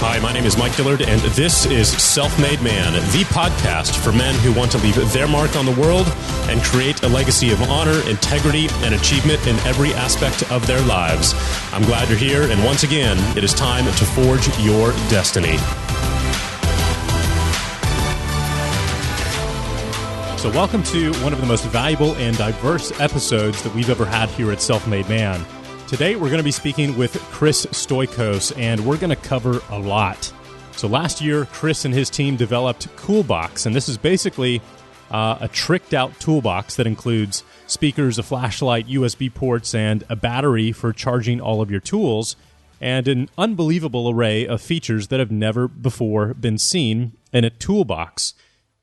Hi, my name is Mike Dillard, and this is Self-Made Man, the podcast for men who want to leave their mark on the world and create a legacy of honor, integrity, and achievement in every aspect of their lives. I'm glad you're here, and once again, it is time to forge your destiny. So welcome to one of the most valuable and diverse episodes that we've ever had here at Self-Made Man. Today, we're going to be speaking with Chris Stoikos, and we're going to cover a lot. So last year, Chris and his team developed Toolbox, and this is basically a tricked-out toolbox that includes speakers, a flashlight, USB ports, and a battery for charging all of your tools, and an unbelievable array of features that have never before been seen in a toolbox.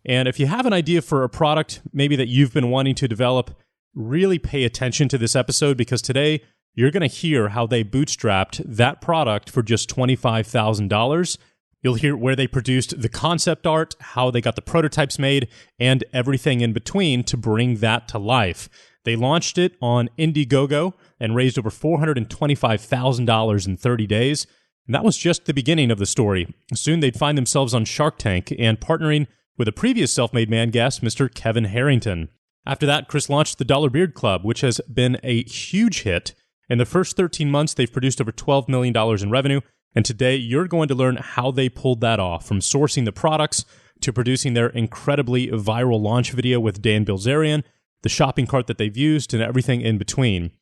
And if you have an idea for a product maybe that you've been wanting to develop, really pay attention to this episode, because today you're going to hear how they bootstrapped that product for just $25,000. You'll hear where they produced the concept art, how they got the prototypes made, and everything in between to bring that to life. They launched it on Indiegogo and raised over $425,000 in 30 days. And that was just the beginning of the story. Soon they'd find themselves on Shark Tank and partnering with a previous Self-Made Man guest, Mr. Kevin Harrington. After that, Chris launched the Dollar Beard Club, which has been a huge hit. In the first 13 months, they've produced over $12 million in revenue, and today you're going to learn how they pulled that off, from sourcing the products to producing their incredibly viral launch video with Dan Bilzerian, the shopping cart that they've used, and everything in between.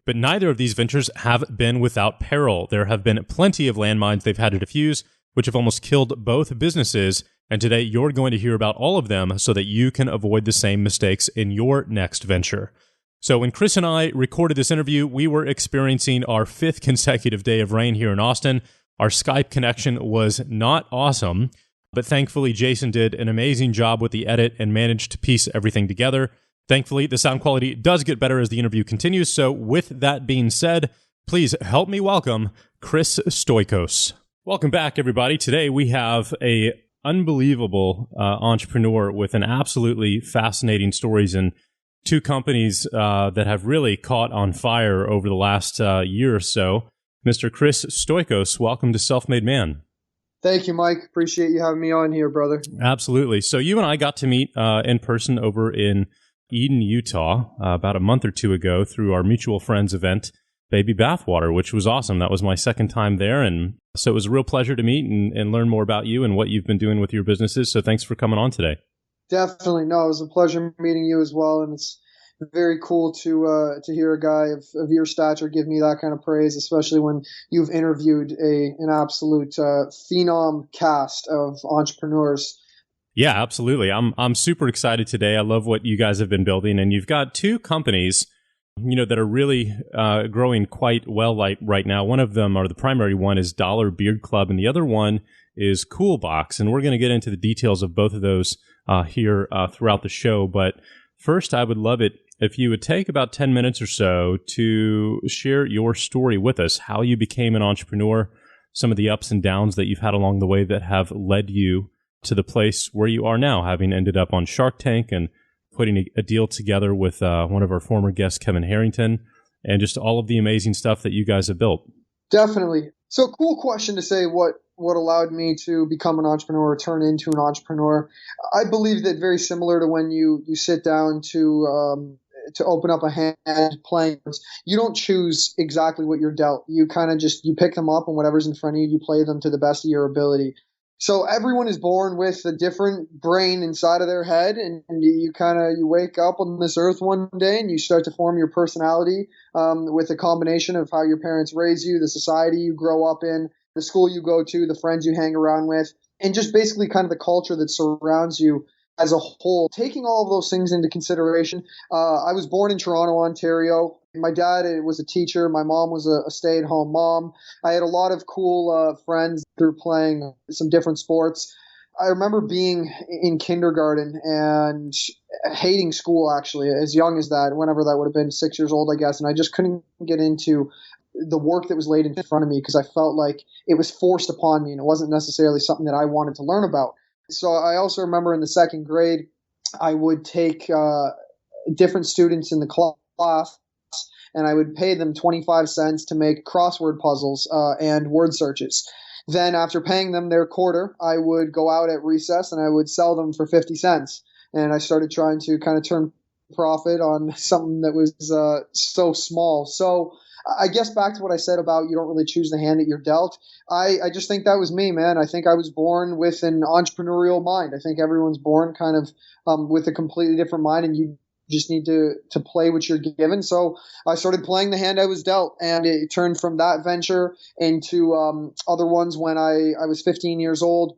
But neither of these ventures have been without peril. There have been plenty of landmines they've had to defuse, which have almost killed both businesses, and today you're going to hear about all of them so that you can avoid the same mistakes in your next venture. So when Chris and I recorded this interview, we were experiencing our 5th consecutive day of rain here in Austin. Our Skype connection was not awesome, but thankfully Jason did an amazing job with the edit and managed to piece everything together. Thankfully, the sound quality does get better as the interview continues. So with that being said, please help me welcome Chris Stoikos. Welcome back, everybody. Today we have a unbelievable entrepreneur with an absolutely fascinating stories and 2 companies that have really caught on fire over the last year or so. Mr. Chris Stoikos, welcome to Self-Made Man. Thank you, Mike. Appreciate you having me on here, brother. Absolutely. So you and I got to meet in person over in Eden, Utah, about a month or 2 ago through our mutual friends event, Baby Bathwater, which was awesome. That was my second time there, and so it was a real pleasure to meet and learn more about you and what you've been doing with your businesses. So thanks for coming on today. Definitely. No, it was a pleasure meeting you as well, and it's very cool to hear a guy of your stature give me that kind of praise, especially when you've interviewed an absolute phenom cast of entrepreneurs. Yeah, absolutely. I'm super excited today. I love what you guys have been building, and you've got 2 companies, that are really growing quite well right now. One of them, or the primary one, is Dollar Beard Club, and the other one is Toolbox. And we're going to get into the details of both of those here throughout the show. But first, I would love it if you would take about 10 minutes or so to share your story with us, how you became an entrepreneur, some of the ups and downs that you've had along the way that have led you to the place where you are now, having ended up on Shark Tank and putting a deal together with one of our former guests, Kevin Harrington, and just all of the amazing stuff that you guys have built. Definitely. So cool question to say what allowed me to become an entrepreneur or turn into an entrepreneur. I believe that very similar to when you sit down to open up a hand playing, you don't choose exactly what you're dealt. You kind of you pick them up, and whatever's in front of you, you play them to the best of your ability. So everyone is born with a different brain inside of their head, and you wake up on this earth one day and you start to form your personality with a combination of how your parents raise you, the society you grow up in, the school you go to, the friends you hang around with, and just basically kind of the culture that surrounds you as a whole. Taking all of those things into consideration, I was born in Toronto, Ontario. My dad was a teacher. My mom was a stay-at-home mom. I had a lot of cool friends through playing some different sports. I remember being in kindergarten and hating school, actually, as young as that, whenever that would have been 6 years old, I guess. And I just couldn't get into the work that was laid in front of me because I felt like it was forced upon me and it wasn't necessarily something that I wanted to learn about. So I also remember in the 2nd grade, I would take different students in the class and I would pay them 25 cents to make crossword puzzles and word searches. Then after paying them their quarter, I would go out at recess and I would sell them for 50 cents. And I started trying to kind of turn profit on something that was so small. So I guess back to what I said about you don't really choose the hand that you're dealt. I just think that was me, man. I think I was born with an entrepreneurial mind. I think everyone's born kind of with a completely different mind, and you just need to play what you're given. So I started playing the hand I was dealt, and it turned from that venture into other ones. When I was 15 years old,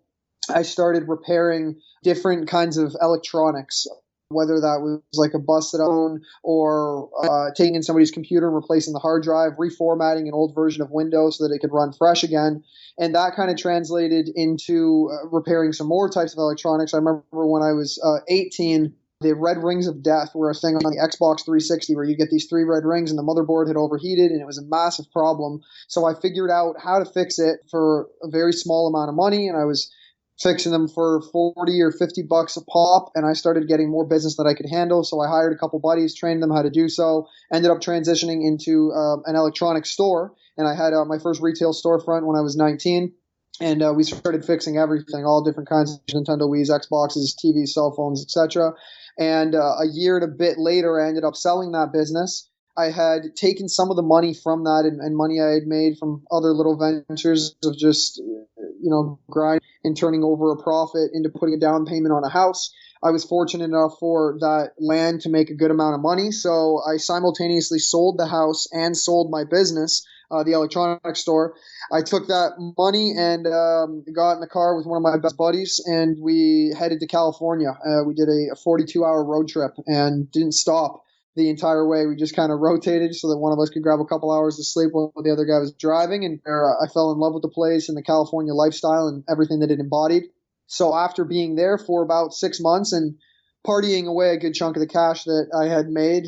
I started repairing different kinds of electronics, whether that was like a busted phone or taking in somebody's computer and replacing the hard drive, reformatting an old version of Windows so that it could run fresh again. And that kind of translated into repairing some more types of electronics. I remember when I was 18, the red rings of death were a thing on the Xbox 360 where you get these 3 red rings and the motherboard had overheated and it was a massive problem. So I figured out how to fix it for a very small amount of money, and I was fixing them for 40 or 50 bucks a pop, and I started getting more business that I could handle. So I hired a couple buddies, trained them how to do so, ended up transitioning into an electronics store, and I had my first retail storefront when I was 19. And we started fixing everything, all different kinds of Nintendo Wii's, Xboxes, TVs, cell phones, etc. And a year and a bit later, I ended up selling that business. I had taken some of the money from that and money I had made from other little ventures of just, grind and turning over a profit into putting a down payment on a house. I was fortunate enough for that land to make a good amount of money. So I simultaneously sold the house and sold my business, the electronics store. I took that money and got in the car with one of my best buddies, and we headed to California. We did a 42-hour road trip and didn't stop the entire way. We just kind of rotated so that one of us could grab a couple hours of sleep while the other guy was driving. And I fell in love with the place and the California lifestyle and everything that it embodied. So after being there for about 6 months and partying away a good chunk of the cash that I had made,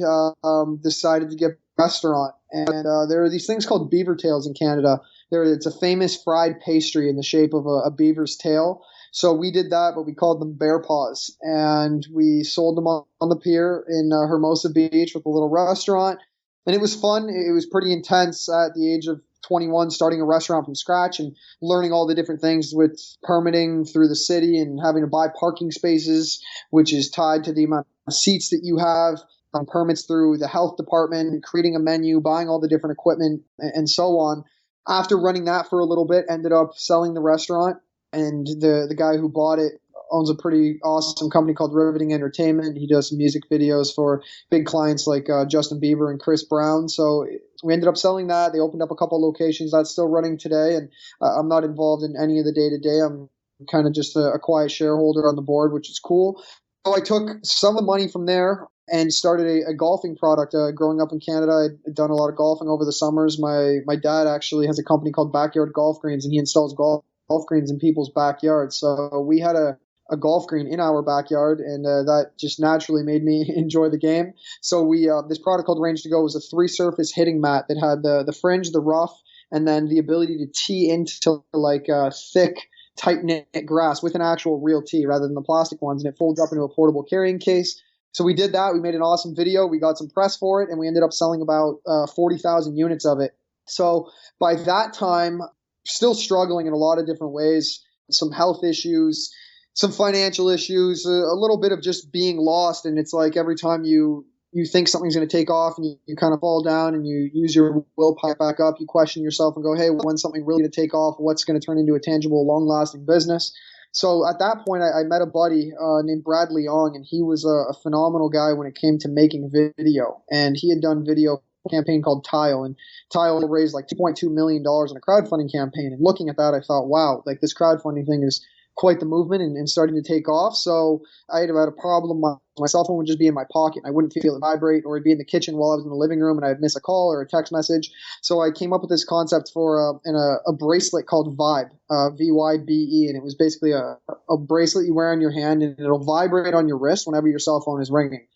decided to get a restaurant. And there are these things called beaver tails in Canada. It's a famous fried pastry in the shape of a beaver's tail. So we did that, but we called them bear paws. And we sold them on the pier in Hermosa Beach with a little restaurant. And it was fun. It was pretty intense at the age of 21, starting a restaurant from scratch and learning all the different things with permitting through the city and having to buy parking spaces, which is tied to the amount of seats that you have, permits through the health department, creating a menu, buying all the different equipment, and so on. After running that for a little bit, ended up selling the restaurant, and the guy who bought it owns a pretty awesome company called Riveting Entertainment. He does some music videos for big clients like Justin Bieber and Chris Brown. So we ended up selling that. They opened up a couple locations. That's still running today, and I'm not involved in any of the day-to-day. I'm kind of just a quiet shareholder on the board, which is cool. So I took some of the money from there and started a golfing product. Growing up in Canada, I'd done a lot of golfing over the summers. My dad actually has a company called Backyard Golf Greens, and he installs golf greens in people's backyards. So we had a golf green in our backyard, and that just naturally made me enjoy the game. So we this product called Range to Go was a 3-surface hitting mat that had the fringe, the rough, and then the ability to tee into like thick, tight-knit grass with an actual real tee rather than the plastic ones, and it folds up into a portable carrying case. So we did that. We made an awesome video. We got some press for it, and we ended up selling about 40,000 units of it. So by that time, still struggling in a lot of different ways, some health issues, some financial issues, a little bit of just being lost. And it's like every time you think something's going to take off and you kind of fall down and you use your willpower back up, you question yourself and go, hey, when's something really to take off? What's going to turn into a tangible, long-lasting business? So at that point, I met a buddy named Brad Leong, and he was a phenomenal guy when it came to making video. And he had done video campaign called Tile, and Tile raised like $2.2 million in a crowdfunding campaign. And looking at that, I thought, wow, like this crowdfunding thing is quite the movement and starting to take off. So I had about a problem. My cell phone would just be in my pocket. I wouldn't feel it vibrate, or it'd be in the kitchen while I was in the living room and I'd miss a call or a text message. So I came up with this concept for a bracelet called Vibe, VYBE, and it was basically a bracelet you wear on your hand, and it'll vibrate on your wrist whenever your cell phone is ringing.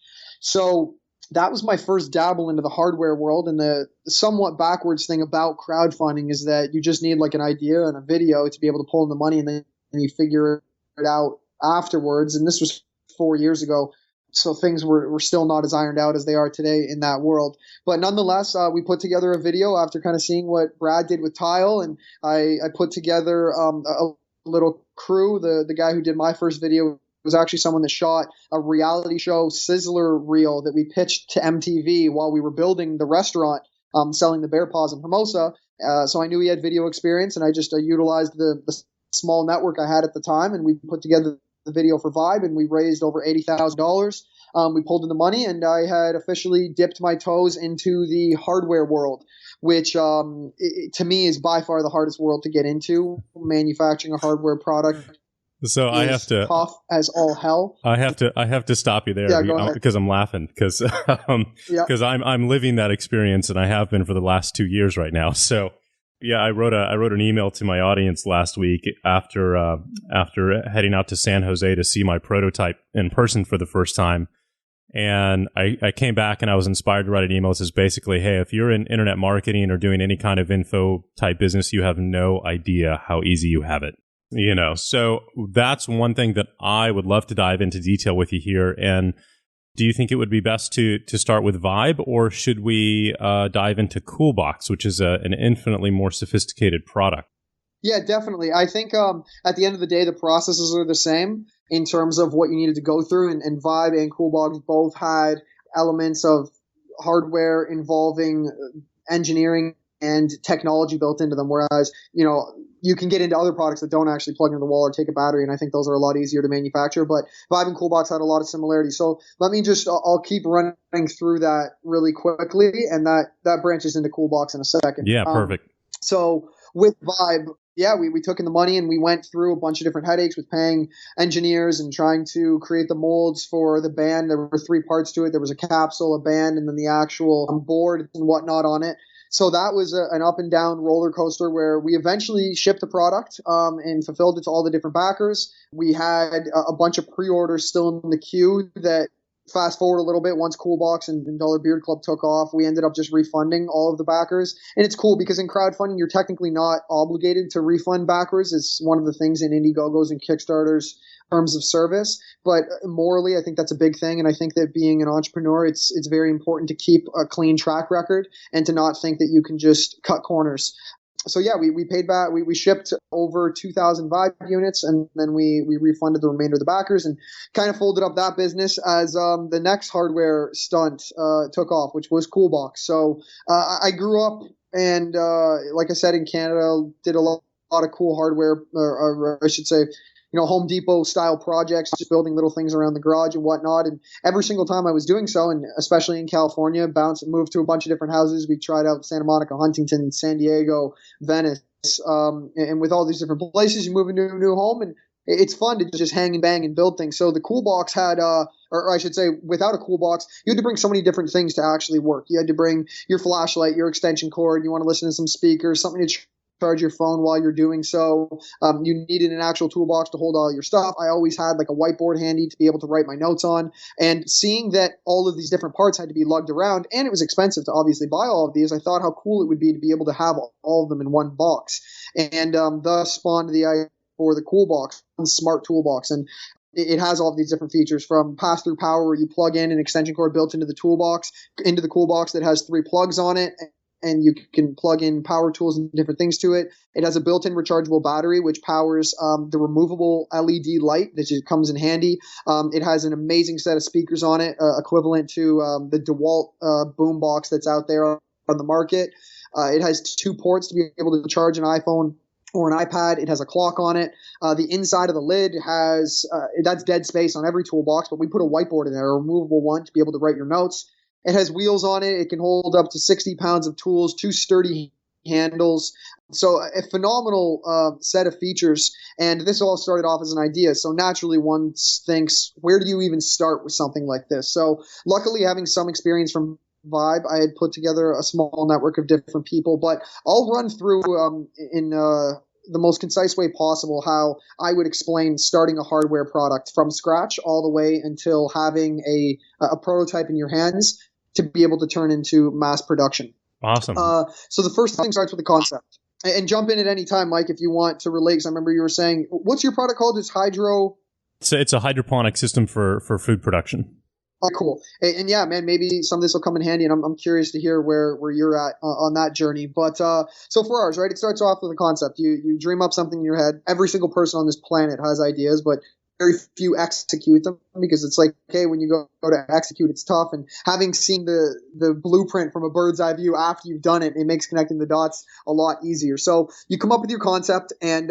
So that was my first dabble into the hardware world. And the somewhat backwards thing about crowdfunding is that you just need like an idea and a video to be able to pull in the money, and then you figure it out afterwards. And this was 4 years ago. So things were still not as ironed out as they are today in that world. But nonetheless, we put together a video after kind of seeing what Brad did with Tile, and I put together a little crew. The guy who did my first video was actually someone that shot a reality show sizzler reel that we pitched to MTV while we were building the restaurant, selling the bear paws and Hermosa. So I knew he had video experience, and I just utilized the small network I had at the time, and we put together the video for Vibe, and we raised over $80,000. We pulled in the money, and I had officially dipped my toes into the hardware world, which to me is by far the hardest world to get into. Manufacturing a hardware product. So I have to tough as all hell. I have to stop you there because I'm laughing because I'm living that experience, and I have been for the last 2 years right now. So yeah, I wrote an email to my audience last week after heading out to San Jose to see my prototype in person for the first time. And I came back and I was inspired to write an email that says basically, hey, if you're in internet marketing or doing any kind of info type business, you have no idea how easy you have it. So that's one thing that I would love to dive into detail with you here. And do you think it would be best to start with Vibe, or should we dive into Coolbox, which is an infinitely more sophisticated product? Yeah, definitely. I think at the end of the day, the processes are the same in terms of what you needed to go through. And Vibe and Coolbox both had elements of hardware involving engineering and technology built into them. Whereas, you can get into other products that don't actually plug into the wall or take a battery, and I think those are a lot easier to manufacture. But Vibe and Coolbox had a lot of similarities. So I'll keep running through that really quickly, and that branches into Coolbox in a second. Yeah, perfect. So with Vibe, we took in the money and we went through a bunch of different headaches with paying engineers and trying to create the molds for the band. There were 3 parts to it. There was a capsule, a band, and then the actual board and whatnot on it. So that was an up and down roller coaster where we eventually shipped the product and fulfilled it to all the different backers. We had a bunch of pre-orders still in the queue that, fast forward a little bit, once Coolbox and Dollar Beard Club took off, we ended up just refunding all of the backers. And it's cool because in crowdfunding, you're technically not obligated to refund backers. It's one of the things in Indiegogos and Kickstarters terms of service, but morally, I think that's a big thing. And I think that being an entrepreneur, it's very important to keep a clean track record and to not think that you can just cut corners. So yeah, we paid back, we shipped over 2,000 Vibe units, and then we refunded the remainder of the backers and kind of folded up that business as the next hardware stunt took off, which was Coolbox. So I grew up and like I said, in Canada, did a lot of cool hardware, or I should say, Home Depot style projects, just building little things around the garage and whatnot. And every single time I was doing so, and especially in California, moved to a bunch of different houses. We tried out Santa Monica, Huntington, San Diego, Venice. And with all these different places, you move into a new home, and it's fun to just hang and bang and build things. So the Coolbox had, or I should say, without a Coolbox, you had to bring so many different things to actually work. You had to bring your flashlight, your extension cord, you want to listen to some speakers, something to charge your phone while you're doing so. You needed an actual toolbox to hold all your stuff. I always had like a whiteboard handy to be able to write my notes on. And seeing that all of these different parts had to be lugged around, and it was expensive to obviously buy all of these, I thought how cool it would be to be able to have all of them in one box. And thus spawned the idea for the Coolbox, smart toolbox. And it has all of these different features, from pass-through power, where you plug in an extension cord built into the toolbox, into the Coolbox that has 3 plugs on it, and you can plug in power tools and different things to it. It has a built-in rechargeable battery, which powers the removable LED light that just comes in handy. It has an amazing set of speakers on it, equivalent to the DeWalt boombox that's out there on the market. It has 2 ports to be able to charge an iPhone or an iPad. It has a clock on it. The inside of the lid has, that's dead space on every toolbox, but we put a whiteboard in there, a removable one, to be able to write your notes. It has wheels on it. It can hold up to 60 pounds of tools, 2 sturdy handles. So a phenomenal set of features. And this all started off as an idea. So naturally one thinks, where do you even start with something like this? So luckily, having some experience from Vibe, I had put together a small network of different people. But I'll run through in the most concise way possible how I would explain starting a hardware product from scratch all the way until having a prototype in your hands to be able to turn into mass production. Awesome. So the first thing starts with the concept. And jump in at any time, Mike, if you want to relate, because I remember you were saying, what's your product called? It's hydro... It's a hydroponic system for food production. Cool. And yeah, man, maybe some of this will come in handy, and I'm curious to hear where you're at on that journey. But so for ours, right, it starts off with a concept. You dream up something in your head. Every single person on this planet has ideas, but very few execute them, because it's like, okay, when you go to execute, it's tough. And having seen the blueprint from a bird's eye view after you've done it, it makes connecting the dots a lot easier. So you come up with your concept, and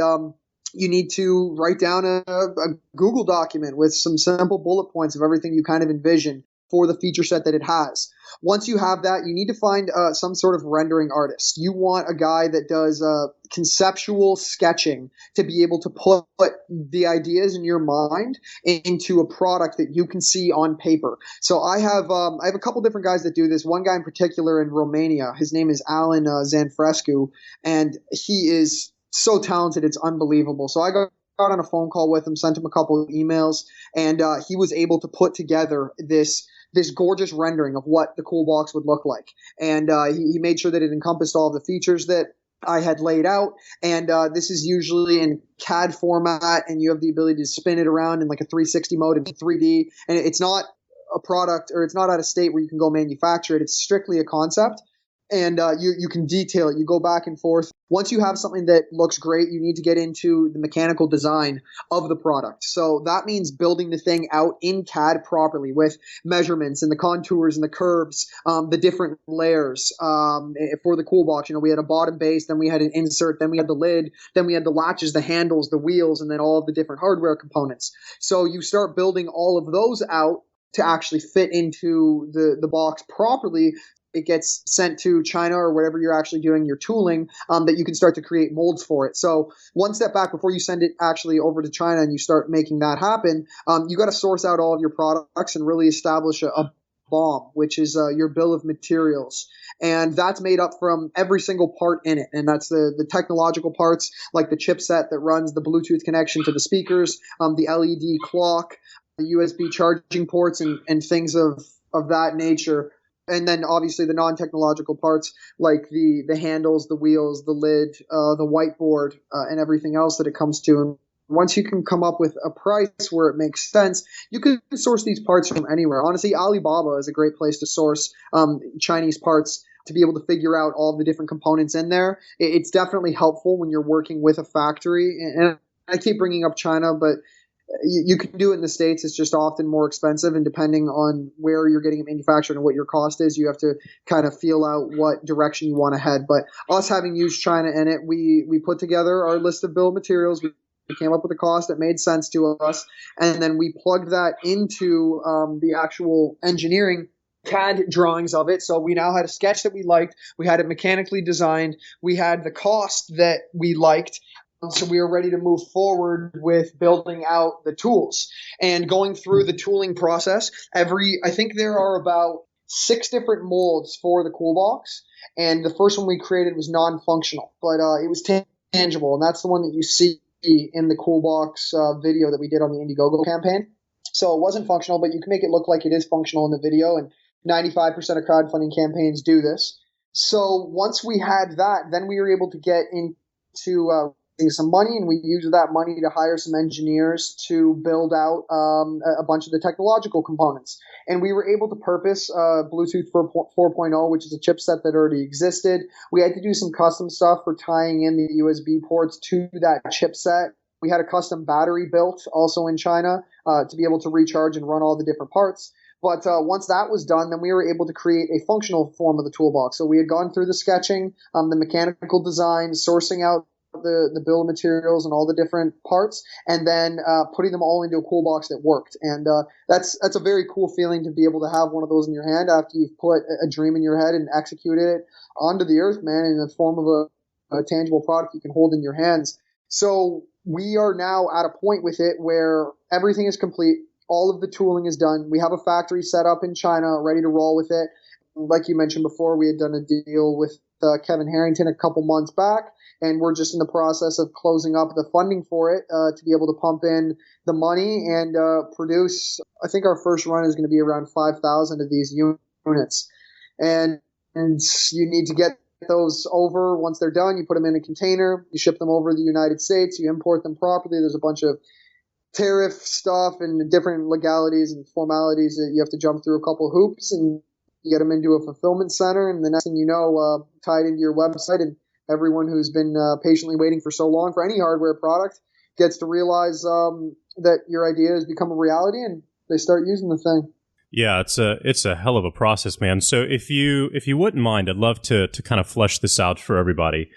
you need to write down a Google document with some simple bullet points of everything you kind of envision for the feature set that it has. Once you have that, you need to find some sort of rendering artist. You want a guy that does conceptual sketching to be able to put the ideas in your mind into a product that you can see on paper. So I have a couple different guys that do this. One guy in particular in Romania, his name is Alan Zanfrescu, and he is so talented, it's unbelievable. So I got on a phone call with him, sent him a couple of emails, and he was able to put together this gorgeous rendering of what the cool box would look like. And he made sure that it encompassed all of the features that I had laid out. And this is usually in CAD format, and you have the ability to spin it around in like a 360 mode in 3D. And it's not a product, or it's not at a state where you can go manufacture it. It's strictly a concept. And you can detail it. You go back and forth. Once you have something that looks great, you need to get into the mechanical design of the product. So that means building the thing out in CAD properly with measurements and the contours and the curves, the different layers. For the cool box, we had a bottom base, then we had an insert, then we had the lid, then we had the latches, the handles, the wheels, and then all of the different hardware components. So you start building all of those out to actually fit into the box properly. It gets sent to China or whatever you're actually doing your tooling, that you can start to create molds for it. So one step back before you send it actually over to China and you start making that happen, you got to source out all of your products and really establish a BOM, which is your bill of materials. And that's made up from every single part in it. And that's the technological parts, like the chipset that runs the Bluetooth connection to the speakers, the LED clock, the USB charging ports, and things of that nature. And then obviously the non-technological parts, like the handles, the wheels, the lid, the whiteboard, and everything else that it comes to. And once you can come up with a price where it makes sense, you can source these parts from anywhere. Honestly, Alibaba is a great place to source Chinese parts, to be able to figure out all the different components in there. It's definitely helpful when you're working with a factory. And I keep bringing up China, but you can do it in the States. It's just often more expensive, and depending on where you're getting it manufactured and what your cost is, you have to kind of feel out what direction you want to head. But us having used China in it, we put together our list of bill of materials. We came up with a cost that made sense to us, and then we plugged that into the actual engineering CAD drawings of it. So we now had a sketch that we liked. We had it mechanically designed. We had the cost that we liked. So we were ready to move forward with building out the tools and going through the tooling process. I think there are about 6 different molds for the cool box. And the first one we created was non-functional, but it was tangible. And that's the one that you see in the cool box video that we did on the Indiegogo campaign. So it wasn't functional, but you can make it look like it is functional in the video. And 95% of crowdfunding campaigns do this. So once we had that, then we were able to get into some money, and we used that money to hire some engineers to build out a bunch of the technological components. And we were able to purpose Bluetooth 4.0, which is a chipset that already existed. We had to do some custom stuff for tying in the USB ports to that chipset. We had a custom battery built also in China to be able to recharge and run all the different parts. But once that was done, then we were able to create a functional form of the toolbox. So we had gone through the sketching, the mechanical design, sourcing out the bill of materials and all the different parts, and then putting them all into a cool box that worked. And that's a very cool feeling to be able to have one of those in your hand after you've put a dream in your head and executed it onto the earth, man, in the form of a tangible product you can hold in your hands. So we are now at a point with it where everything is complete. All of the tooling is done. We have a factory set up in China ready to roll with it. Like you mentioned before, we had done a deal with Kevin Harrington a couple months back, and we're just in the process of closing up the funding for it to be able to pump in the money and produce. I think our first run is going to be around 5,000 of these units. And you need to get those over. Once they're done, you put them in a container, you ship them over to the United States, you import them properly. There's a bunch of tariff stuff and different legalities and formalities that you have to jump through a couple hoops, and you get them into a fulfillment center, and the next thing you know, tied into your website, and everyone who's been patiently waiting for so long for any hardware product gets to realize that your idea has become a reality, and they start using the thing. Yeah, it's a hell of a process, man. So if you wouldn't mind, I'd love to kind of flesh this out for everybody.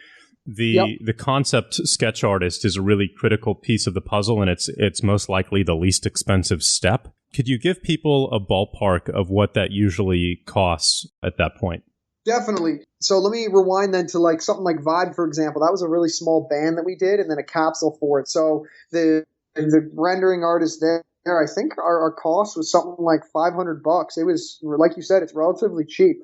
The concept sketch artist is a really critical piece of the puzzle, and it's most likely the least expensive step. Could you give people a ballpark of what that usually costs at that point? Definitely. So let me rewind then to like something like Vibe, for example. That was a really small band that we did, and then a capsule for it. So the rendering artist there, I think our cost was something like $500. It was, like you said, it's relatively cheap.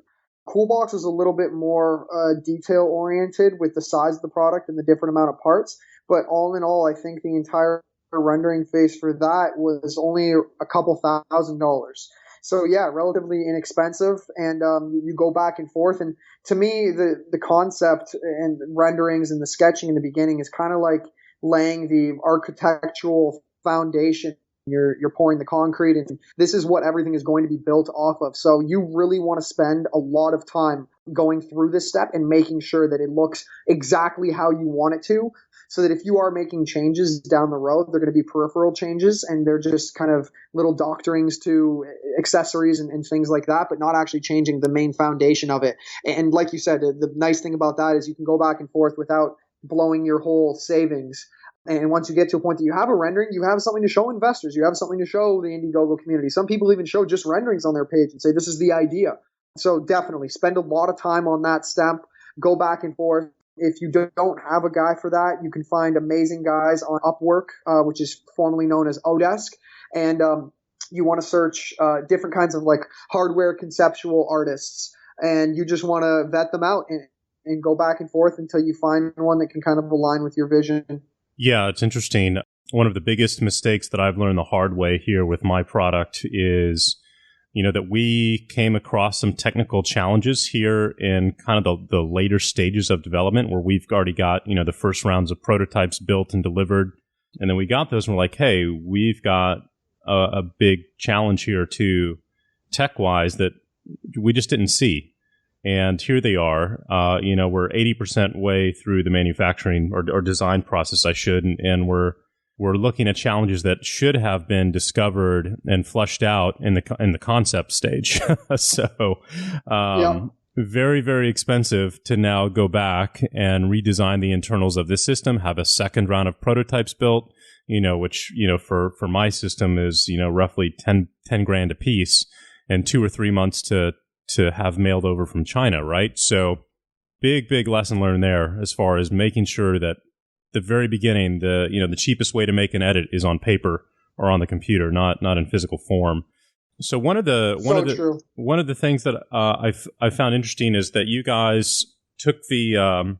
Toolbox was a little bit more detail oriented with the size of the product and the different amount of parts. But all in all, I think the entire rendering phase for that was only a couple $1,000s. So yeah, relatively inexpensive, and you go back and forth. And to me, the concept and renderings and the sketching in the beginning is kind of like laying the architectural foundation. You're pouring the concrete, and this is what everything is going to be built off of. So you really want to spend a lot of time going through this step and making sure that it looks exactly how you want it to, so that if you are making changes down the road, they're going to be peripheral changes, and they're just kind of little doctorings to accessories and things like that, but not actually changing the main foundation of it. And like you said, the nice thing about that is you can go back and forth without blowing your whole savings. And once you get to a point that you have a rendering, you have something to show investors. You have something to show the Indiegogo community. Some people even show just renderings on their page and say, this is the idea. So definitely spend a lot of time on that step. Go back and forth. If you don't have a guy for that, you can find amazing guys on Upwork, which is formerly known as Odesk. And you want to search different kinds of like hardware conceptual artists. And you just want to vet them out and go back and forth until you find one that can kind of align with your vision. Yeah, it's interesting. One of the biggest mistakes that I've learned the hard way here with my product is, that we came across some technical challenges here in kind of the later stages of development where we've already got, the first rounds of prototypes built and delivered. And then we got those and we're like, hey, we've got a big challenge here too, tech-wise, that we just didn't see. And here they are, we're 80% way through the manufacturing or design process, and we're looking at challenges that should have been discovered and fleshed out in the concept stage. So, very, very expensive to now go back and redesign the internals of this system, have a second round of prototypes built, which, for my system is, roughly 10 grand a piece, and 2 or 3 months to have mailed over from China, right? So big lesson learned there as far as making sure that the very beginning, the cheapest way to make an edit is on paper or on the computer, not in physical form. So one of the things that I found interesting is that you guys took the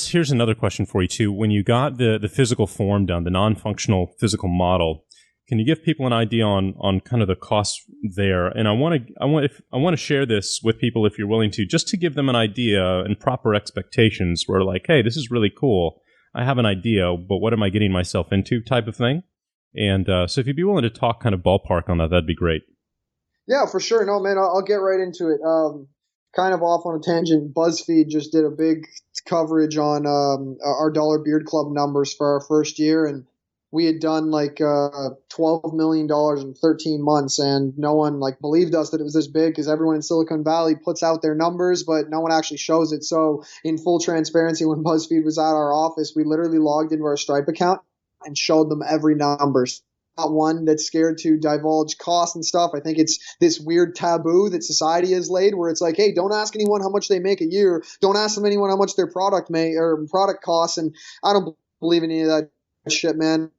here's another question for you too. When you got the physical form done, the non-functional physical model, can you give people an idea on kind of the costs there? And I want to share this with people if you're willing to, just to give them an idea and proper expectations where like, hey, this is really cool. I have an idea, but what am I getting myself into type of thing? And so if you'd be willing to talk kind of ballpark on that, that'd be great. Yeah, for sure. No, man, I'll get right into it. Kind of off on a tangent, BuzzFeed just did a big coverage on our Dollar Beard Club numbers for our first year, and we had done like $12 million in 13 months, and no one like believed us that it was this big because everyone in Silicon Valley puts out their numbers, but no one actually shows it. So in full transparency, when BuzzFeed was at our office, we literally logged into our Stripe account and showed them every numbers. Not one that's scared to divulge costs and stuff. I think it's this weird taboo that society has laid where it's like, hey, don't ask anyone how much they make a year. Don't ask anyone how much their product product costs. And I don't believe in any of that shit, man.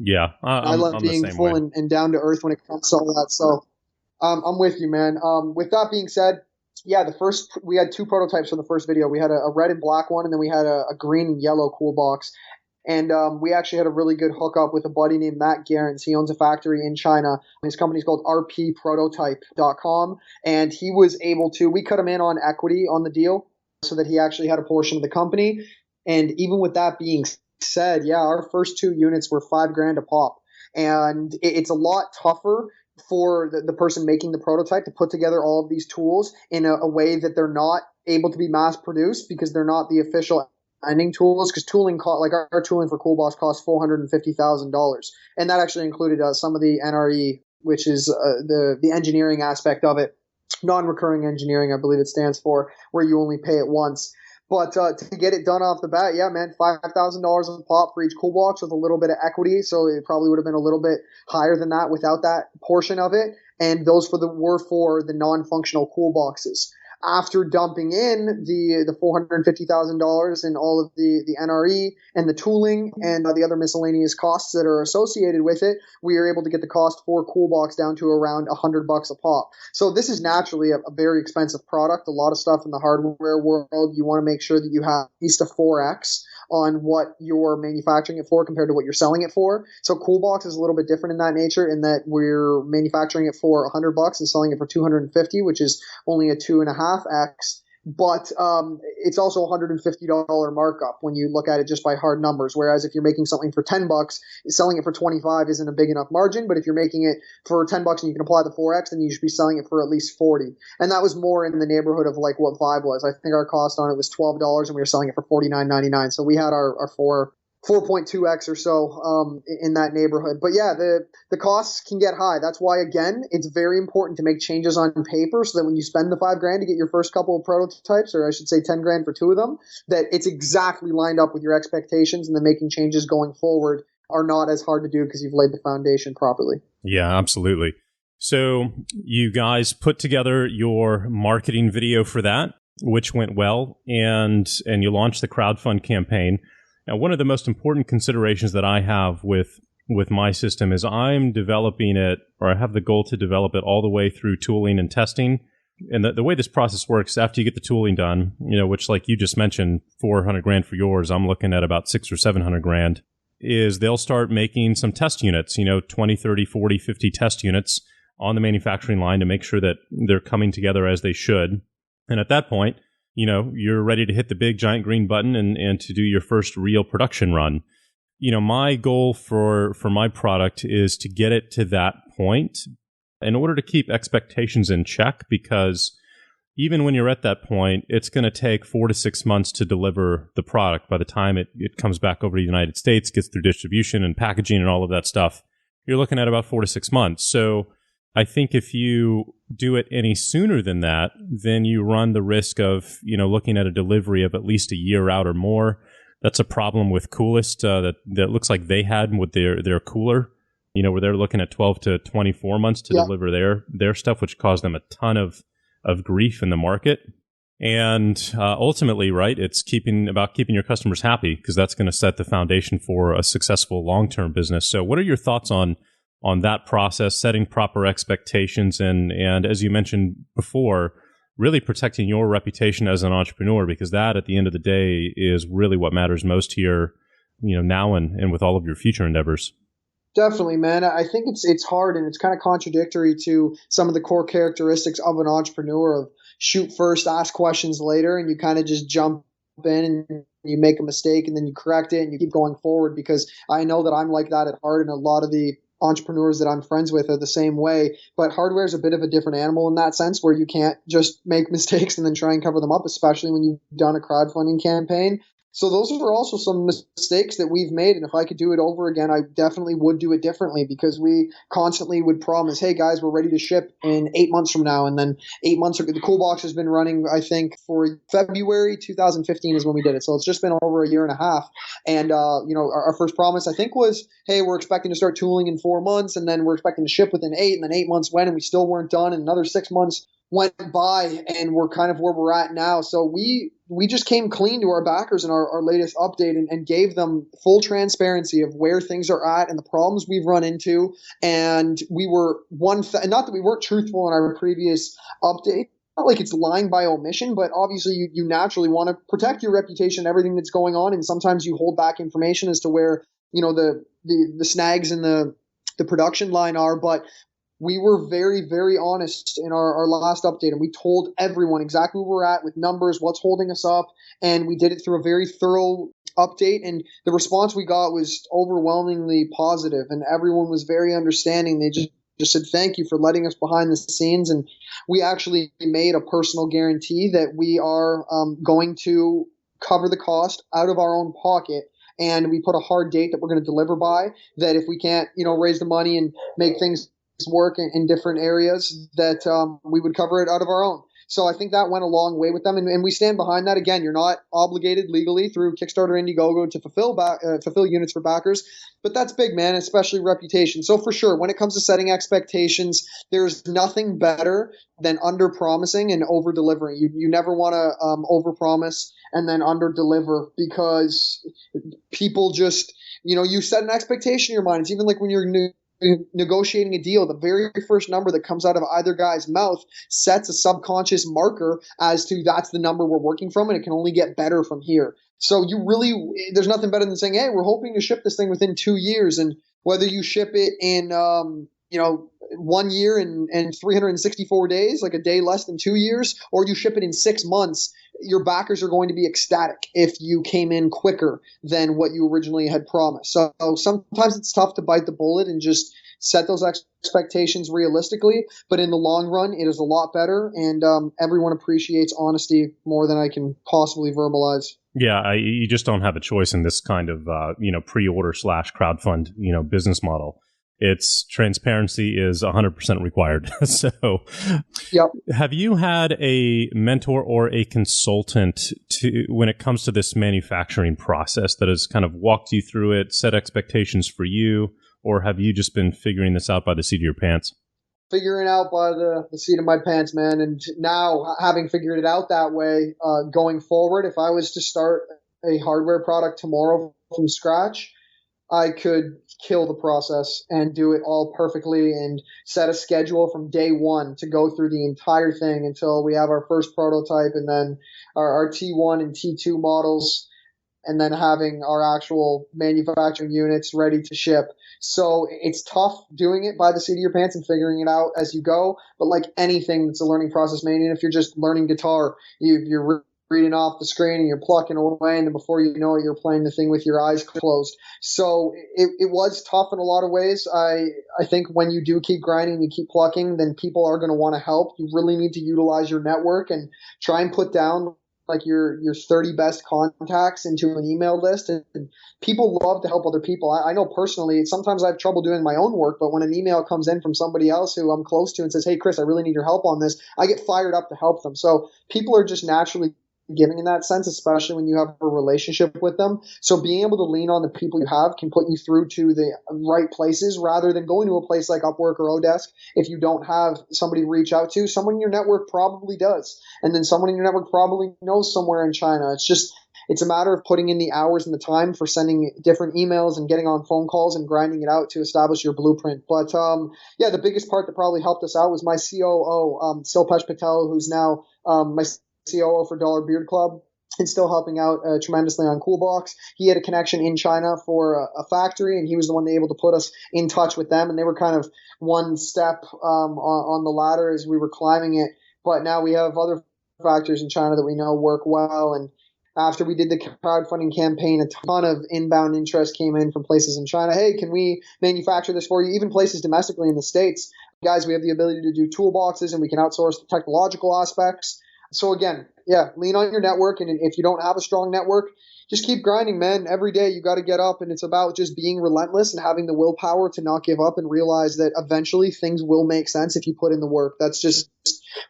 Yeah, I love being full and down to earth when it comes to all that. So I'm with you, man. With that being said, yeah, we had 2 prototypes for the first video. We had a red and black one, and then we had a green and yellow cool box. And we actually had a really good hookup with a buddy named Matt Garrens. He owns a factory in China. His company's called rpprototype.com. And he was able to – we cut him in on equity on the deal so that he actually had a portion of the company. And even with that being said, yeah, our first 2 units were $5 grand a pop. And it's a lot tougher for the person making the prototype to put together all of these tools in a way that they're not able to be mass produced because they're not the official ending tools. Because tooling, like our tooling for Toolbox costs $450,000, and that actually included some of the NRE, which is the engineering aspect of it, non-recurring engineering, I believe it stands for, where you only pay it once. But to get it done off the bat, yeah, man, $5,000 a pop for each Toolbox with a little bit of equity. So it probably would have been a little bit higher than that without that portion of it. And those were for the non-functional Toolboxes. After dumping in the $450,000 in all of the NRE and the tooling and the other miscellaneous costs that are associated with it, we are able to get the cost for Toolbox down to around $100 a pop. So this is naturally a very expensive product. A lot of stuff in the hardware world, you want to make sure that you have at least a 4x on what you're manufacturing it for compared to what you're selling it for. So Toolbox is a little bit different in that nature, in that we're manufacturing it for $100 and selling it for $250, which is only a 2.5x. But it's also a $150 markup when you look at it just by hard numbers. Whereas if you're making something for $10, selling it for $25 isn't a big enough margin. But if you're making it for $10 and you can apply the 4x, then you should be selling it for at least $40. And that was more in the neighborhood of like what Vive was. I think our cost on it was $12 and we were selling it for $49.99. So we had our 4.2x or so in that neighborhood. But yeah, the costs can get high. That's why, again, it's very important to make changes on paper so that when you spend the $5,000 to get your first couple of prototypes, or I should say $10,000 for two of them, that it's exactly lined up with your expectations, and then making changes going forward are not as hard to do because you've laid the foundation properly. Yeah, absolutely. So you guys put together your marketing video for that, which went well, and you launched the crowdfund campaign. Now, one of the most important considerations that I have with my system is I'm developing it, or I have the goal to develop it all the way through tooling and testing. And the way this process works, after you get the tooling done, which, like you just mentioned, $400,000 for yours, I'm looking at about $600,000 or $700,000, is they'll start making some test units, 20, 30, 40, 50 test units on the manufacturing line to make sure that they're coming together as they should. And at that point, you're ready to hit the big giant green button and to do your first real production run. My goal for my product is to get it to that point in order to keep expectations in check, because even when you're at that point, it's going to take 4 to 6 months to deliver the product. By the time it comes back over to the United States, gets through distribution and packaging and all of that stuff, you're looking at about 4 to 6 months. So I think if you do it any sooner than that, then you run the risk of, looking at a delivery of at least a year out or more. That's a problem with Coolest that looks like they had with their cooler, where they're looking at 12 to 24 months to deliver their stuff, which caused them a ton of grief in the market. And ultimately, right, it's about keeping your customers happy, because that's going to set the foundation for a successful long-term business. So what are your thoughts on that process, setting proper expectations, and as you mentioned before, really protecting your reputation as an entrepreneur, because that, at the end of the day, is really what matters most here, now and with all of your future endeavors. Definitely, man. I think it's hard, and it's kind of contradictory to some of the core characteristics of an entrepreneur of shoot first, ask questions later, and you kind of just jump in and you make a mistake and then you correct it and you keep going forward, because I know that I'm like that at heart, and a lot of the entrepreneurs that I'm friends with are the same way. But hardware is a bit of a different animal in that sense, where you can't just make mistakes and then try and cover them up, especially when you've done a crowdfunding campaign. So those are also some mistakes that we've made. And if I could do it over again, I definitely would do it differently, because we constantly would promise, hey guys, we're ready to ship in 8 months from now. And then 8 months, the Toolbox has been running, I think, for February 2015 is when we did it. So it's just been over a year and a half. And, our first promise, I think, was, hey, we're expecting to start tooling in 4 months, and then we're expecting to ship within 8, and then 8 months went and we still weren't done. And another 6 months went by, and we're kind of where we're at now. So we just came clean to our backers in our latest update and gave them full transparency of where things are at and the problems we've run into. And we were not that we weren't truthful in our previous update. Not like it's lying by omission, but obviously you naturally want to protect your reputation, everything that's going on. And sometimes you hold back information as to where, the snags in the production line are. But we were very, very honest in our last update, and we told everyone exactly where we're at with numbers, what's holding us up, and we did it through a very thorough update, and the response we got was overwhelmingly positive, and everyone was very understanding. They just said thank you for letting us behind the scenes, and we actually made a personal guarantee that we are going to cover the cost out of our own pocket. And we put a hard date that we're going to deliver by, that if we can't, raise the money and make things work in different areas, that we would cover it out of our own. So I think that went a long way with them, and we stand behind that. Again, you're not obligated legally through Kickstarter, Indiegogo to fulfill units for backers, but that's big, man, especially reputation. So for sure, when it comes to setting expectations, there's nothing better than under-promising and over-delivering. You never want to over-promise and then under-deliver, because people just, you set an expectation in your mind. It's even like when you're negotiating a deal, the very first number that comes out of either guy's mouth sets a subconscious marker as to that's the number we're working from, and it can only get better from here. So there's nothing better than saying, hey, we're hoping to ship this thing within 2 years, and whether you ship it in 1 year and 364 days, like a day less than 2 years, or you ship it in 6 months, your backers are going to be ecstatic if you came in quicker than what you originally had promised. So sometimes it's tough to bite the bullet and just set those expectations realistically, but in the long run, it is a lot better, and everyone appreciates honesty more than I can possibly verbalize. Yeah, you just don't have a choice in this kind of pre-order / crowdfund business model. It's transparency is 100% required. So, yep. Have you had a mentor or a consultant when it comes to this manufacturing process that has kind of walked you through it, set expectations for you, or have you just been figuring this out by the seat of your pants? Figuring out by the seat of my pants, man. And now, having figured it out that way, going forward, if I was to start a hardware product tomorrow from scratch, I could kill the process and do it all perfectly and set a schedule from day one to go through the entire thing until we have our first prototype, and then our T1 and T2 models, and then having our actual manufacturing units ready to ship. So it's tough doing it by the seat of your pants and figuring it out as you go. But like anything, it's a learning process, man. Even if you're just learning guitar, you're reading off the screen and you're plucking away, and then before you know it, you're playing the thing with your eyes closed. So it was tough in a lot of ways. I think when you do keep grinding, you keep plucking, then people are going to want to help. You really need to utilize your network and try and put down like your 30 best contacts into an email list. And people love to help other people. I know personally, sometimes I have trouble doing my own work, but when an email comes in from somebody else who I'm close to and says, hey, Chris, I really need your help on this, I get fired up to help them. So people are just naturally giving in that sense, especially when you have a relationship with them. So being able to lean on the people you have can put you through to the right places rather than going to a place like Upwork or Odesk. If you don't have somebody to reach out to, someone in your network probably does. And then someone in your network probably knows somewhere in China. It's a matter of putting in the hours and the time for sending different emails and getting on phone calls and grinding it out to establish your blueprint. But the biggest part that probably helped us out was my COO, Silpesh Patel, who's now my COO for Dollar Beard Club, and still helping out tremendously on Toolbox. He had a connection in China for a factory, and he was the one able to put us in touch with them. And they were kind of one step on the ladder as we were climbing it. But now we have other factories in China that we know work well. And after we did the crowdfunding campaign, a ton of inbound interest came in from places in China. Hey, can we manufacture this for you? Even places domestically in the States. Guys, we have the ability to do toolboxes, and we can outsource the technological aspects. So again, lean on your network, and if you don't have a strong network, just keep grinding, man. Every day you got to get up, and it's about just being relentless and having the willpower to not give up and realize that eventually things will make sense if you put in the work. That's just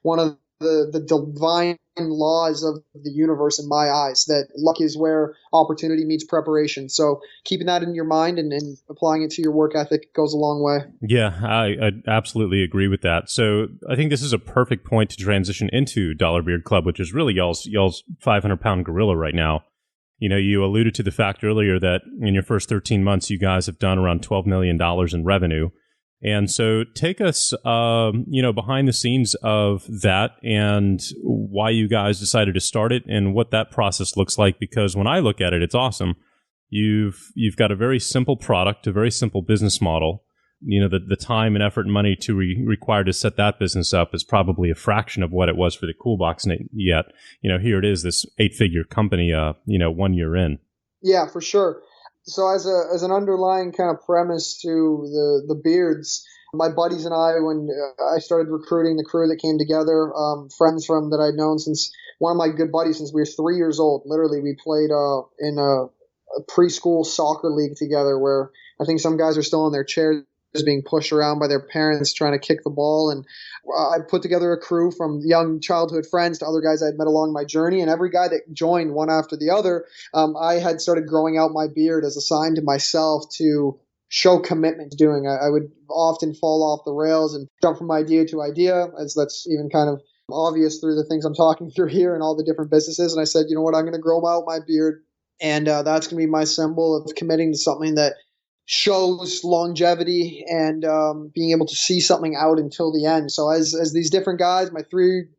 one of the divine laws of the universe in my eyes, that luck is where opportunity meets preparation. So keeping that in your mind and applying it to your work ethic goes a long way. Yeah, I absolutely agree with that. So I think this is a perfect point to transition into Dollar Beard Club, which is really y'all's 500-pound gorilla right now. You alluded to the fact earlier that in your first 13 months, you guys have done around $12 million in revenue. And so take us, behind the scenes of that and why you guys decided to start it and what that process looks like. Because when I look at it, it's awesome. You've got a very simple product, a very simple business model. The time and effort and money required to set that business up is probably a fraction of what it was for the toolbox. Yet, here it is, this 8-figure company, 1 year in. Yeah, for sure. So as an underlying kind of premise to the beards, my buddies and I, when I started recruiting the crew that came together, friends from that I'd known since one of my good buddies since we were 3 years old. Literally, we played in a preschool soccer league together, where I think some guys are still in their chairs being pushed around by their parents trying to kick the ball. And I put together a crew from young childhood friends to other guys I'd met along my journey, and every guy that joined one after the other, I had started growing out my beard as a sign to myself to show commitment to doing. I would often fall off the rails and jump from idea to idea, as that's even kind of obvious through the things I'm talking through here and all the different businesses. And I said, you know what, I'm going to grow out my beard, and that's going to be my symbol of committing to something that shows longevity and being able to see something out until the end. So as these different guys, my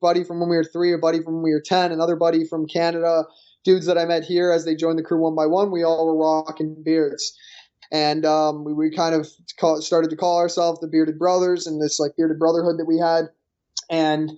buddy from when we were 3, a buddy from when we were 10, another buddy from Canada, dudes that I met here as they joined the crew one by one, we all were rocking beards. And we kind of started to call ourselves the Bearded Brothers, and this like bearded brotherhood that we had. And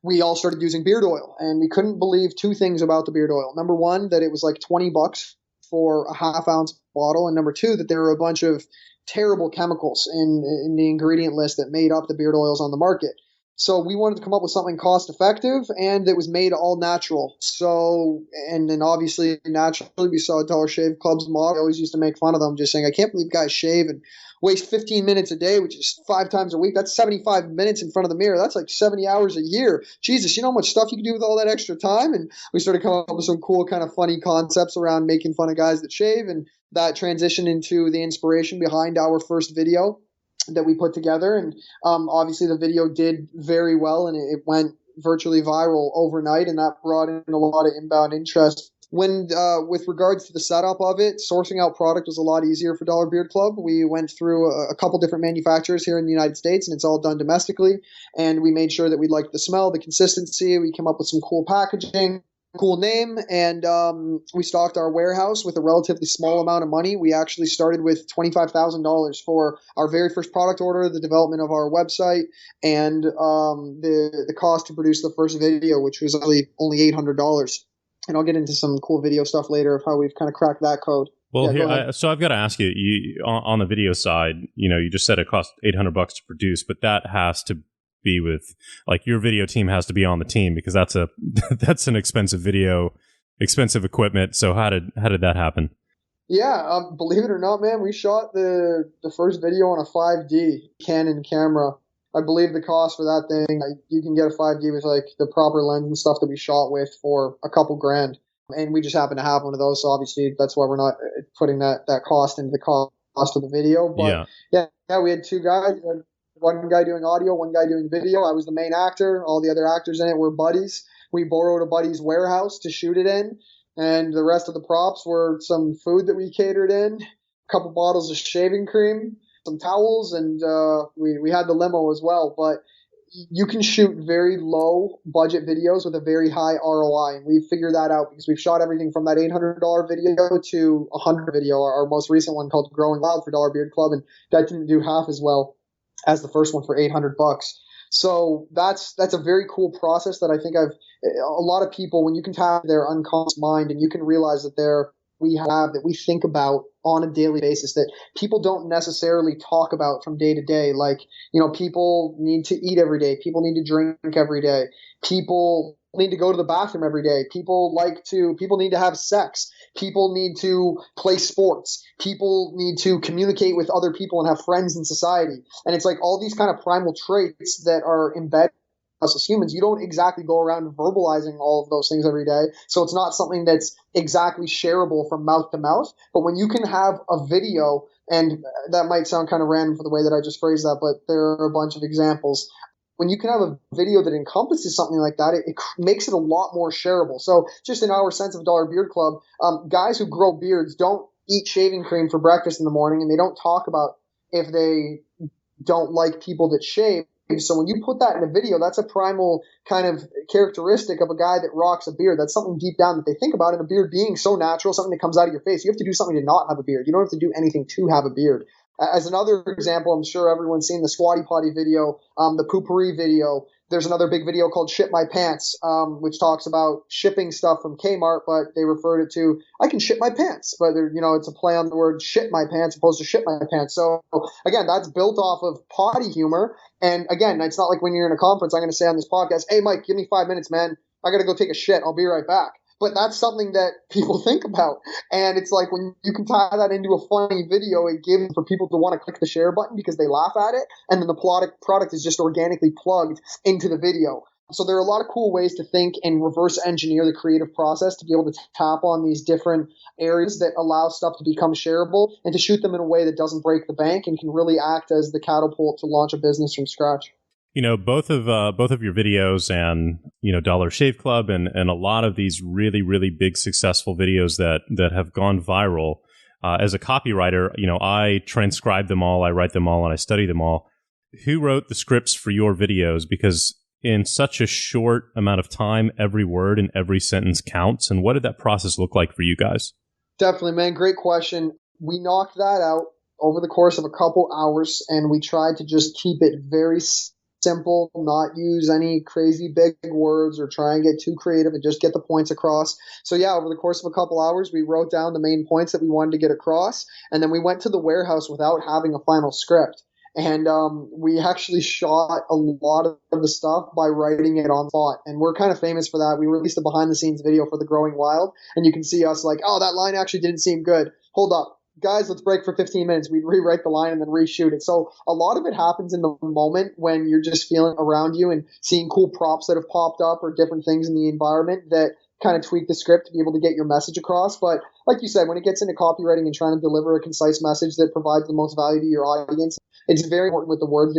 we all started using beard oil, and we couldn't believe two things about the beard oil. Number one, that it was like $20 for a half-ounce bottle, and number two, that there were a bunch of terrible chemicals in the ingredient list that made up the beard oils on the market. So we wanted to come up with something cost effective and that was made all natural. So, and then obviously naturally, we saw Dollar Shave Club's model. I always used to make fun of them, just saying, I can't believe guys shave and waste 15 minutes a day, which is 5 times a week. That's 75 minutes in front of the mirror. That's like 70 hours a year. Jesus, you know how much stuff you can do with all that extra time? And we started coming up with some cool kind of funny concepts around making fun of guys that shave, and that transitioned into the inspiration behind our first video that we put together. And obviously the video did very well, and it went virtually viral overnight, and that brought in a lot of inbound interest. When with regards to the setup of it, sourcing out product was a lot easier for Dollar Beard Club. We went through a couple different manufacturers here in the United States, and it's all done domestically. And we made sure that we liked the smell, the consistency. We came up with some cool packaging, cool name, and we stocked our warehouse with a relatively small amount of money. We actually started with $25,000 for our very first product order, the development of our website, and the cost to produce the first video, which was only $800. And I'll get into some cool video stuff later of how we've kind of cracked that code. Well, yeah, so I've got to ask you, on the video side, you just said it cost $800 to produce, but that has to be with, like, your video team has to be on the team, because that's an expensive video, expensive equipment. So how did that happen? Yeah, believe it or not, man, we shot the first video on a 5D Canon camera. I believe the cost for that thing, you can get a 5D with like the proper lens and stuff that we shot with for a couple grand. And we just happen to have one of those. So obviously that's why we're not putting that cost into the cost of the video. But yeah, we had two guys, one guy doing audio, one guy doing video. I was the main actor. All the other actors in it were buddies. We borrowed a buddy's warehouse to shoot it in. And the rest of the props were some food that we catered in, a couple bottles of shaving cream, some towels, and we had the limo as well. But you can shoot very low budget videos with a very high ROI, and we figured that out because we've shot everything from that $800 video to a $100 video. Our most recent one called Growing Wild for Dollar Beard Club, and that didn't do half as well as the first one for $800. So that's a very cool process that I think a lot of people, when you can tap their unconscious mind and you can realize that we think about on a daily basis that people don't necessarily talk about from day to day. Like, people need to eat every day. People need to drink every day. People need to go to the bathroom every day. People need to have sex. People need to play sports. People need to communicate with other people and have friends in society. And it's like all these kind of primal traits that are embedded us as humans. You don't exactly go around verbalizing all of those things every day. So it's not something that's exactly shareable from mouth to mouth. But when you can have a video, and that might sound kind of random for the way that I just phrased that, but there are a bunch of examples. When you can have a video that encompasses something like that, it makes it a lot more shareable. So just in our sense of Dollar Beard Club, guys who grow beards don't eat shaving cream for breakfast in the morning, and they don't talk about if they don't like people that shave. So when you put that in a video, that's a primal kind of characteristic of a guy that rocks a beard. That's something deep down that they think about, and a beard being so natural, something that comes out of your face. You have to do something to not have a beard. You don't have to do anything to have a beard. As another example, I'm sure everyone's seen the squatty potty video, the poopery video. There's another big video called Ship My Pants, which talks about shipping stuff from Kmart, but they referred it to, I can ship my pants. But, it's a play on the word shit my pants opposed to ship my pants. So, again, that's built off of potty humor. And, again, it's not like when you're in a conference, I'm going to say on this podcast, hey, Mike, give me 5 minutes, man. I got to go take a shit. I'll be right back. But that's something that people think about. And it's like when you can tie that into a funny video, it gives for people to want to click the share button because they laugh at it. And then the product is just organically plugged into the video. So there are a lot of cool ways to think and reverse engineer the creative process to be able to tap on these different areas that allow stuff to become shareable and to shoot them in a way that doesn't break the bank and can really act as the catapult to launch a business from scratch. Both of your videos and, Dollar Shave Club and a lot of these really, really big successful videos that have gone viral. As a copywriter, I transcribe them all, I write them all, and I study them all. Who wrote the scripts for your videos? Because in such a short amount of time, every word and every sentence counts. And what did that process look like for you guys? Definitely, man. Great question. We knocked that out over the course of a couple hours, and we tried to just keep it very simple, not use any crazy big words or try and get too creative and just get the points across. So yeah, over the course of a couple hours, we wrote down the main points that we wanted to get across. And then we went to the warehouse without having a final script. And we actually shot a lot of the stuff by writing it on the spot. And we're kind of famous for that. We released a behind the scenes video for The Growing Wild. And you can see us like, oh, that line actually didn't seem good. Hold up. Guys, let's break for 15 minutes. We'd rewrite the line and then reshoot it. So a lot of it happens in the moment when you're just feeling around you and seeing cool props that have popped up or different things in the environment that kind of tweak the script to be able to get your message across. But like you said, when it gets into copywriting and trying to deliver a concise message that provides the most value to your audience, it's very important with the words,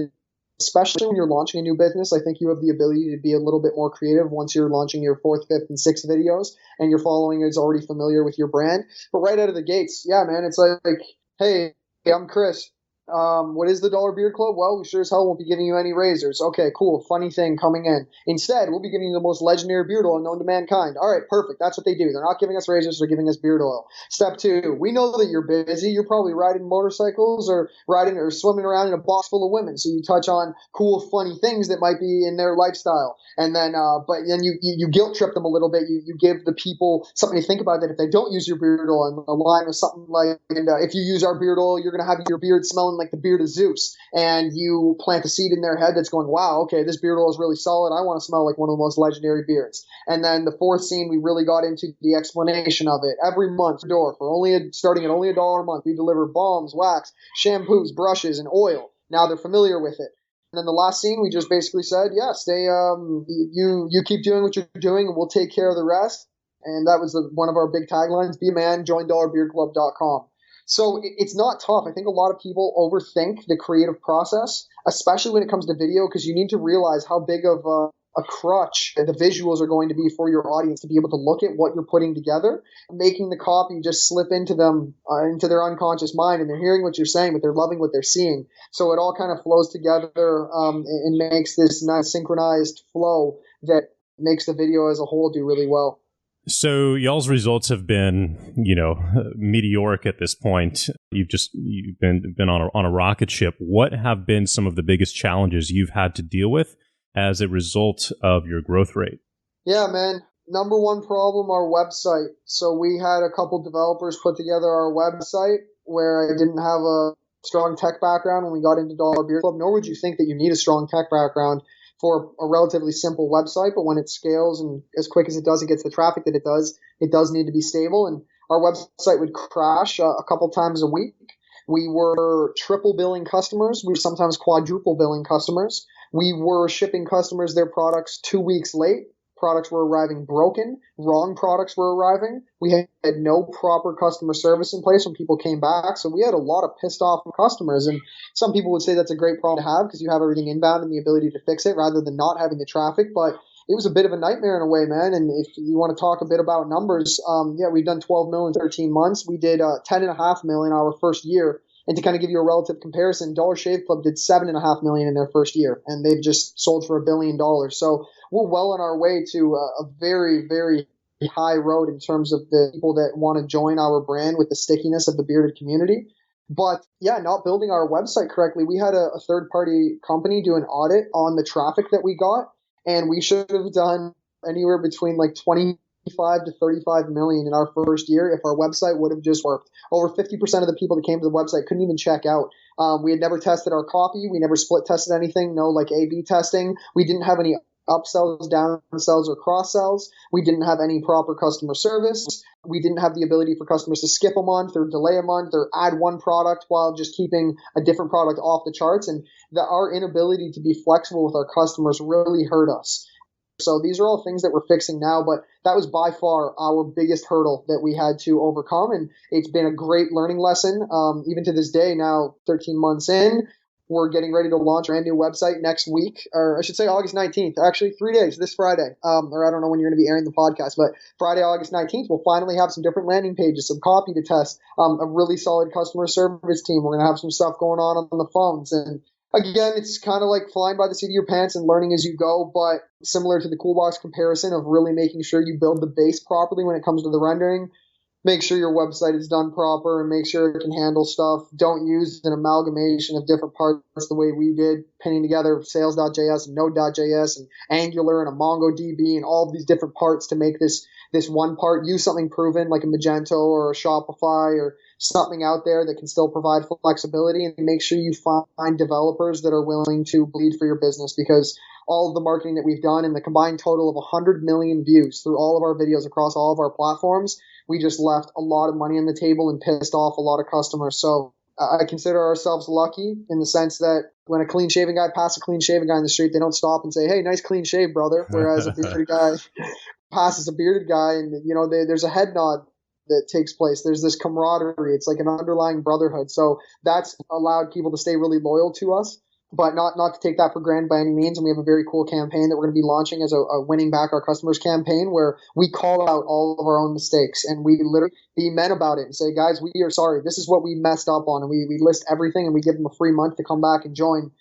especially when you're launching a new business. I think you have the ability to be a little bit more creative once you're launching your 4th, 5th, and 6th videos and your following is already familiar with your brand. But right out of the gates, yeah, man, it's like, hey, I'm Chris. What is the Dollar Beard Club? Well, we sure as hell won't be giving you any razors. Okay, cool. Funny thing coming in. Instead, we'll be giving you the most legendary beard oil known to mankind. All right, perfect. That's what they do. They're not giving us razors. They're giving us beard oil. Step 2, we know that you're busy. You're probably riding motorcycles or riding or swimming around in a box full of women. So you touch on cool, funny things that might be in their lifestyle. And then, but then you guilt trip them a little bit. You give the people something to think about that if they don't use your beard oil, and a line with something like, and if you use our beard oil, you're going to have your beard smelling like the beard of Zeus. And you plant a seed in their head that's going, wow, okay, this beard oil is really solid. I want to smell like one of the most legendary beards. And then the 4th scene, we really got into the explanation of it. Every month, door for starting at only $1 a month, we deliver balms, wax, shampoos, brushes, and oil. Now they're familiar with it. And then the last scene, we just basically said, yes, you keep doing what you're doing, and we'll take care of the rest. And that was one of our big taglines: be a man, join dollarbeardclub.com. So it's not tough. I think a lot of people overthink the creative process, especially when it comes to video, because you need to realize how big of a crutch the visuals are going to be for your audience to be able to look at what you're putting together, making the copy just slip into them, into their unconscious mind, and they're hearing what you're saying, but they're loving what they're seeing. So it all kind of flows together and makes this nice synchronized flow that makes the video as a whole do really well. So y'all's results have been, meteoric at this point. You've been on a rocket ship. What have been some of the biggest challenges you've had to deal with as a result of your growth rate? Yeah, man. Number one problem, our website. So we had a couple developers put together our website where I didn't have a strong tech background when we got into Dollar Beard Club, nor would you think that you need a strong tech background for a relatively simple website, but when it scales and as quick as it does, it gets the traffic that it does need to be stable. And our website would crash a couple times a week. We were triple billing customers. We were sometimes quadruple billing customers. We were shipping customers their products 2 weeks late. Products were arriving broken. Wrong products were arriving. We had no proper customer service in place when people came back. So we had a lot of pissed off customers. And some people would say that's a great problem to have because you have everything inbound and the ability to fix it rather than not having the traffic. But it was a bit of a nightmare in a way, man. And if you want to talk a bit about numbers, we've done 12 million in 13 months. We did 10.5 million our first year. And to kind of give you a relative comparison, Dollar Shave Club did $7.5 million in their first year, and they've just sold for $1 billion. So we're well on our way to a very, very high road in terms of the people that want to join our brand with the stickiness of the bearded community. But yeah, not building our website correctly. We had a third party company do an audit on the traffic that we got, and we should have done anywhere between like 25 to 35 million in our first year if our website would have just worked. Over 50% of the people that came to the website couldn't even check out. We had never tested our copy. We never split tested anything. No like A/B testing. We didn't have any upsells, downsells, or cross sells. We didn't have any proper customer service. We didn't have the ability for customers to skip a month or delay a month or add one product while just keeping a different product off the charts. And our inability to be flexible with our customers really hurt us. So these are all things that we're fixing now, but that was by far our biggest hurdle that we had to overcome. And it's been a great learning lesson. Even to this day, now 13 months in, we're getting ready to launch our new website next week, or I should say August 19th, actually 3 days, this Friday. Or I don't know when you're going to be airing the podcast, but Friday, August 19th, we'll finally have some different landing pages, some copy to test, a really solid customer service team. We're going to have some stuff going on the phones. And again, it's kind of like flying by the seat of your pants and learning as you go, but similar to the toolbox comparison of really making sure you build the base properly when it comes to the rendering. Make sure your website is done proper and make sure it can handle stuff. Don't use an amalgamation of different parts the way we did, pinning together sales.js and node.js and Angular and a MongoDB and all of these different parts to make this one part. Use something proven like a Magento or a Shopify or something out there that can still provide flexibility, and make sure you find developers that are willing to bleed for your business, because all of the marketing that we've done and the combined total of 100 million views through all of our videos across all of our platforms, we just left a lot of money on the table and pissed off a lot of customers. So I consider ourselves lucky in the sense that when a clean shaven guy passes a clean shaven guy in the street, they don't stop and say, "Hey, nice clean shave, brother." Whereas a bearded guy passes a bearded guy, and there's a head nod that takes place. There's this camaraderie. It's like an underlying brotherhood. So that's allowed people to stay really loyal to us, but not to take that for granted by any means. And we have a very cool campaign that we're going to be launching as a winning back our customers campaign, where we call out all of our own mistakes and we literally be men about it and say, "Guys, we are sorry. This is what we messed up on." And we list everything, and we give them a free month to come back and join.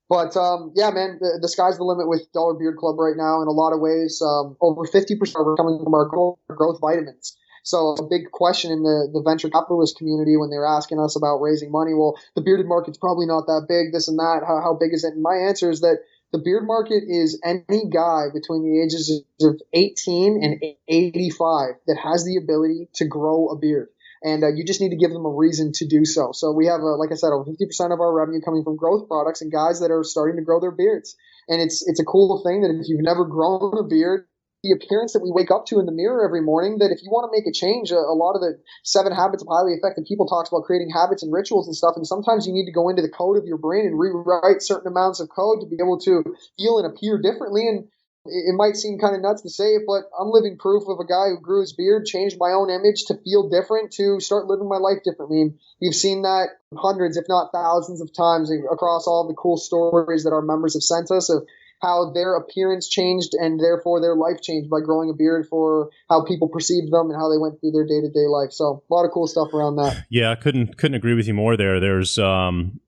But yeah, man, the sky's the limit with Dollar Beard Club right now in a lot of ways. Over 50% are coming from our growth vitamins. So a big question in the venture capitalist community when they're asking us about raising money, well, the bearded market's probably not that big, this and that. How big is it? And my answer is that the beard market is any guy between the ages of 18 and 85 that has the ability to grow a beard. And you just need to give them a reason to do so. So we have, like I said, over 50% of our revenue coming from growth products and guys that are starting to grow their beards. And it's a cool thing that if you've never grown a beard, the appearance that we wake up to in the mirror every morning, that if you want to make a change, a lot of the 7 habits of highly effective people talks about creating habits and rituals and stuff. And sometimes you need to go into the code of your brain and rewrite certain amounts of code to be able to feel and appear differently. And it might seem kind of nuts to say it, but I'm living proof of a guy who grew his beard, changed my own image to feel different, to start living my life differently. And you've seen that hundreds, if not thousands of times across all the cool stories that our members have sent us of how their appearance changed and therefore their life changed by growing a beard, for how people perceived them and how they went through their day-to-day life. So a lot of cool stuff around that. Yeah, I couldn't agree with you more there. There's one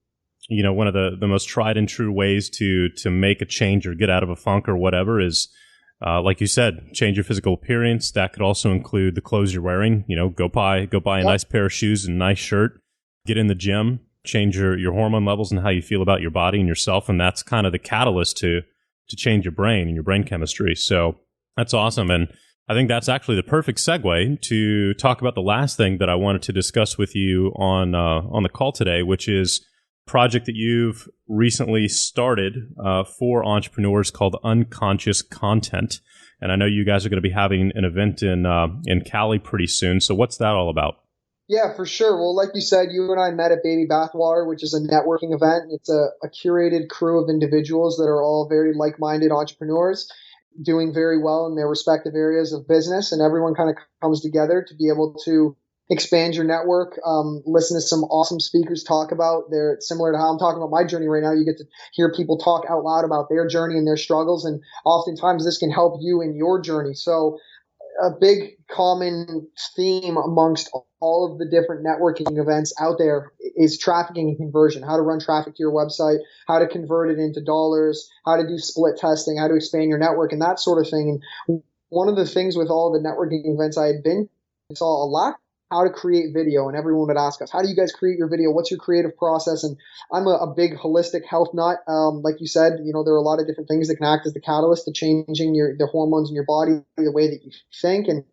of the most tried and true ways to make a change or get out of a funk or whatever is, like you said, change your physical appearance. That could also include the clothes you're wearing. Go buy a nice pair of shoes and a nice shirt, get in the gym, change your hormone levels and how you feel about your body and yourself. And that's kind of the catalyst to change your brain and your brain chemistry. So that's awesome. And I think that's actually the perfect segue to talk about the last thing that I wanted to discuss with you on the call today, which is a project that you've recently started for entrepreneurs called Unconscious Content. And I know you guys are going to be having an event in Cali pretty soon. So what's that all about? Yeah, for sure. Well, like you said, you and I met at Baby Bathwater, which is a networking event. It's a curated crew of individuals that are all very like-minded entrepreneurs doing very well in their respective areas of business. And everyone kind of comes together to be able to expand your network, listen to some awesome speakers talk about they're similar to how I'm talking about my journey right now. You get to hear people talk out loud about their journey and their struggles. And oftentimes this can help you in your journey. So a big common theme amongst all of the different networking events out there is trafficking and conversion, how to run traffic to your website, how to convert it into dollars, how to do split testing, how to expand your network, and that sort of thing. And one of the things with all the networking events I had been, I saw a lack how to create video, and everyone would ask us, how do you guys create your video? What's your creative process? And I'm a big holistic health nut. Like you said, there are a lot of different things that can act as the catalyst to changing the hormones in your body, the way that you think, and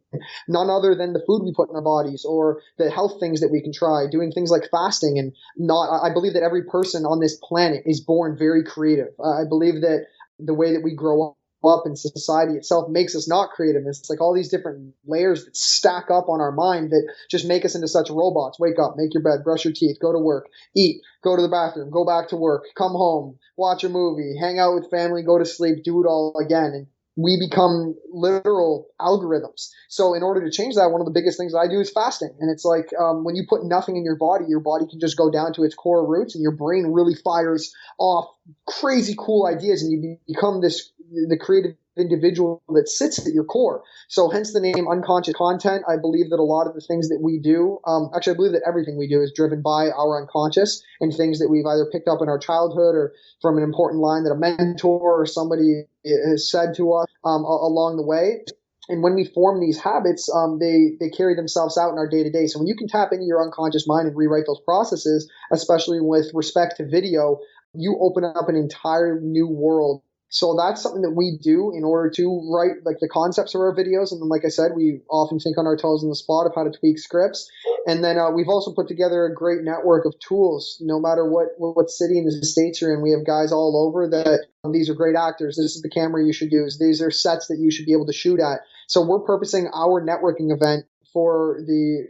none other than the food we put in our bodies or the health things that we can try, doing things like fasting. And I believe that every person on this planet is born very creative. I believe that the way that we grow up in society itself makes us not creative. It's like all these different layers that stack up on our mind that just make us into such robots. Wake up, make your bed, brush your teeth, go to work, eat, go to the bathroom, go back to work, come home, watch a movie, hang out with family, go to sleep, do it all again. And we become literal algorithms. So in order to change that, one of the biggest things that I do is fasting. And it's like when you put nothing in your body can just go down to its core roots, and your brain really fires off crazy cool ideas, and you become the creative individual that sits at your core. So hence the name Unconscious Content. I believe that a lot of the things that we do, actually I believe that everything we do is driven by our unconscious and things that we've either picked up in our childhood or from an important line that a mentor or somebody has said to us along the way. And when we form these habits, they carry themselves out in our day-to-day. So when you can tap into your unconscious mind and rewrite those processes, especially with respect to video, you open up an entire new world. So that's something that we do in order to write like the concepts of our videos. And then, like I said, we often think on our toes on the spot of how to tweak scripts. And then we've also put together a great network of tools, no matter what city in the States you're in. We have guys all over that these are great actors. This is the camera you should use. These are sets that you should be able to shoot at. So we're purposing our networking event for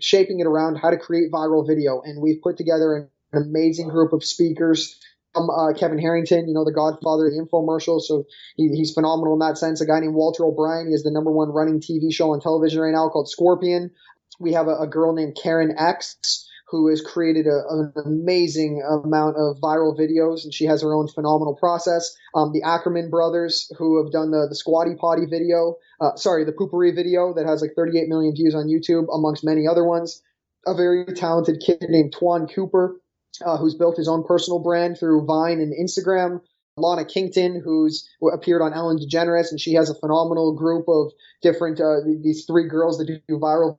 shaping it around how to create viral video. And we've put together an amazing group of speakers. Kevin Harrington, the godfather of the infomercial. So he's phenomenal in that sense. A guy named Walter O'Brien. He has the #1 running TV show on television right now called Scorpion. We have a girl named Karen X who has created an amazing amount of viral videos, and she has her own phenomenal process. The Ackerman brothers, who have done the Squatty Potty video, the Poopery video that has like 38 million views on YouTube, amongst many other ones. A very talented kid named Twan Cooper, who's built his own personal brand through Vine and Instagram. Lana Kington, who's appeared on Ellen DeGeneres, and she has a phenomenal group of different, these 3 girls that do viral,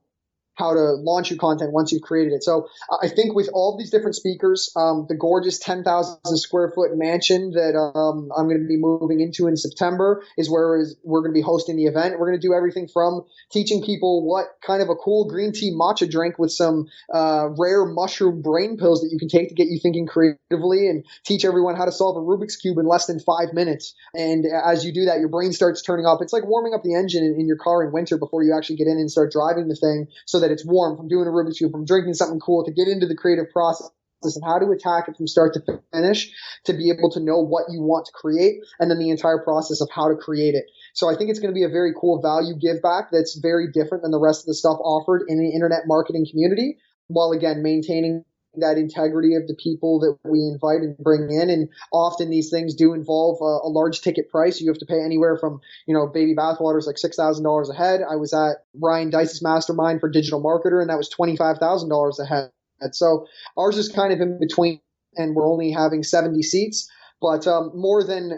how to launch your content once you've created it. So I think with all these different speakers, the gorgeous 10,000 square foot mansion that I'm going to be moving into in September is where we're going to be hosting the event. We're going to do everything from teaching people what kind of a cool green tea matcha drink with some rare mushroom brain pills that you can take to get you thinking creatively, and teach everyone how to solve a Rubik's Cube in less than 5 minutes. And as you do that, your brain starts turning up. It's like warming up the engine in your car in winter before you actually get in and start driving the thing, so that it's warm, from doing a Rubik's Cube, from drinking something cool, to get into the creative process and how to attack it from start to finish, to be able to know what you want to create, and then the entire process of how to create it. So I think it's going to be a very cool value give back that's very different than the rest of the stuff offered in the internet marketing community, while again maintaining that integrity of the people that we invite and bring in. And often these things do involve a large ticket price. You have to pay anywhere from, baby bathwater is like $6,000 a head. I was at Ryan Dice's mastermind for digital marketer, and that was $25,000 a head. So ours is kind of in between, and we're only having 70 seats, but more than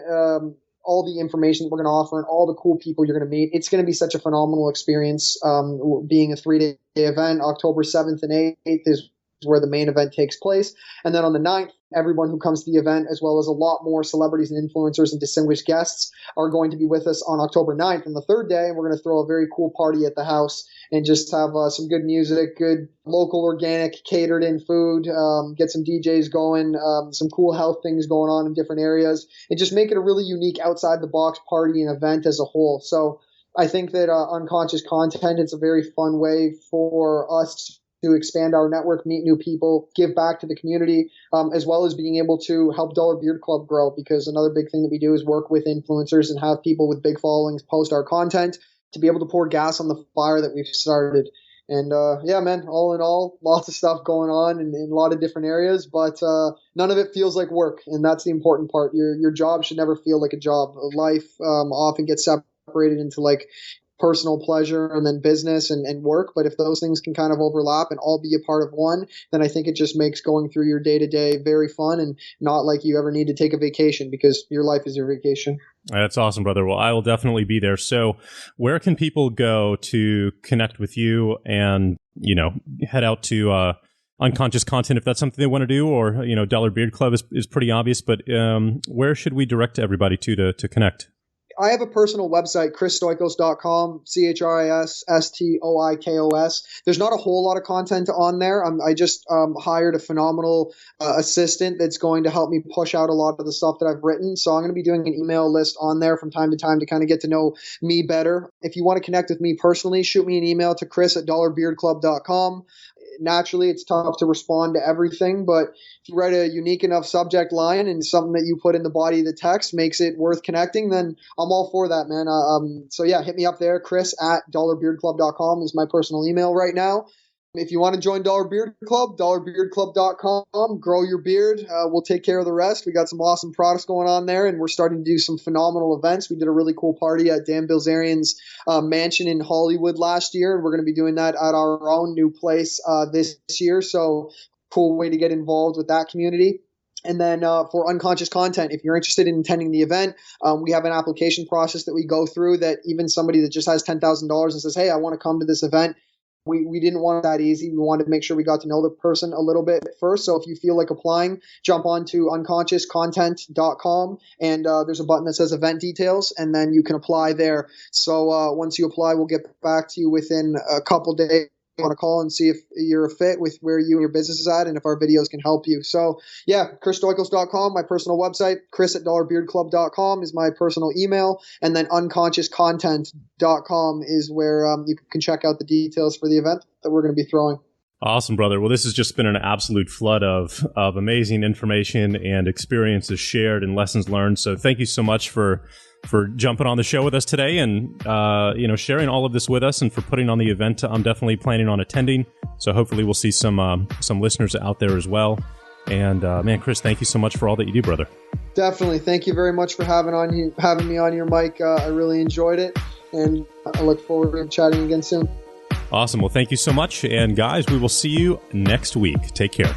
all the information that we're going to offer and all the cool people you're going to meet, it's going to be such a phenomenal experience. Being a 3-day event, October 7th and 8th is where the main event takes place. And then on the 9th, everyone who comes to the event, as well as a lot more celebrities and influencers and distinguished guests, are going to be with us on October 9th. And the 3rd day, we're going to throw a very cool party at the house and just have some good music, good local organic catered in food, get some DJs going, some cool health things going on in different areas, and just make it a really unique outside the box party and event as a whole. So I think that Unconscious Content, it's a very fun way for us to expand our network, meet new people, give back to the community, as well as being able to help Dollar Beard Club grow, because another big thing that we do is work with influencers and have people with big followings post our content to be able to pour gas on the fire that we've started. And yeah, man, all in all, lots of stuff going on in a lot of different areas, but none of it feels like work. And that's the important part. Your job should never feel like a job. Life often gets separated into like personal pleasure and then business and work. But if those things can kind of overlap and all be a part of one, then I think it just makes going through your day-to-day very fun, and not like you ever need to take a vacation, because your life is your vacation. That's awesome, brother. Well, I will definitely be there. So where can people go to connect with you and head out to Unconscious Content if that's something they want to do, or, Dollar Beard Club is pretty obvious, but where should we direct everybody to connect? I have a personal website, chrisstoikos.com, CHRISSTOIKOS. There's not a whole lot of content on there. I just hired a phenomenal assistant that's going to help me push out a lot of the stuff that I've written. So I'm going to be doing an email list on there from time to time to kind of get to know me better. If you want to connect with me personally, shoot me an email to chris@dollarbeardclub.com. Naturally, it's tough to respond to everything, but if you write a unique enough subject line and something that you put in the body of the text makes it worth connecting, then I'm all for that, man. So yeah, hit me up there. Chris@dollarbeardclub.com is my personal email right now. If you want to join Dollar Beard Club, dollarbeardclub.com, grow your beard. We'll take care of the rest. We got some awesome products going on there, and we're starting to do some phenomenal events. We did a really cool party at Dan Bilzerian's mansion in Hollywood last year, and we're going to be doing that at our own new place this year. So cool way to get involved with that community. And then for Unconscious Content, if you're interested in attending the event, we have an application process that we go through that even somebody that just has $10,000 and says, hey, I want to come to this event, we didn't want it that easy. We wanted to make sure we got to know the person a little bit first. So if you feel like applying, jump on to unconsciouscontent.com, and there's a button that says event details, and then you can apply there. So once you apply, we'll get back to you within a couple days on a call and see if you're a fit with where you and your business is at and if our videos can help you. So yeah, chrisstoikos.com, my personal website, chris@dollarbeardclub.com is my personal email, and then unconsciouscontent.com is where you can check out the details for the event that we're going to be throwing. Awesome, brother. Well, this has just been an absolute flood of amazing information and experiences shared and lessons learned. So thank you so much for jumping on the show with us today and sharing all of this with us, and for putting on the event. I'm definitely planning on attending, so hopefully we'll see some listeners out there as well. And man, Chris, thank you so much for all that you do, brother. Definitely. Thank you very much for having me on your mic. I really enjoyed it, and I look forward to chatting again soon. Awesome. Well, thank you so much. And guys, we will see you next week. Take care.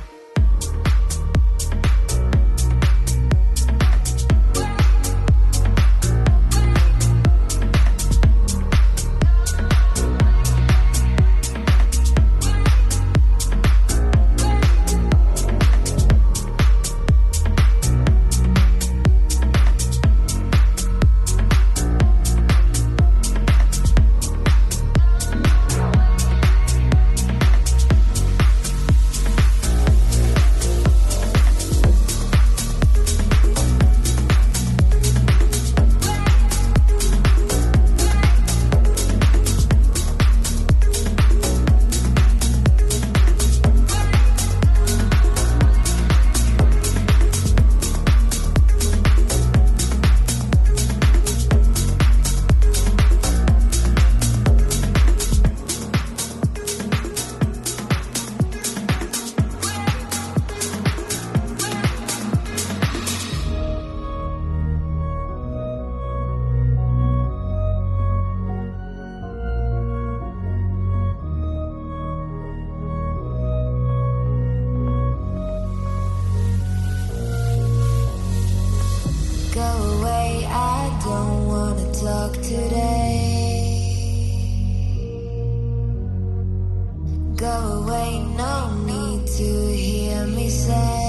Go away, no need to hear me say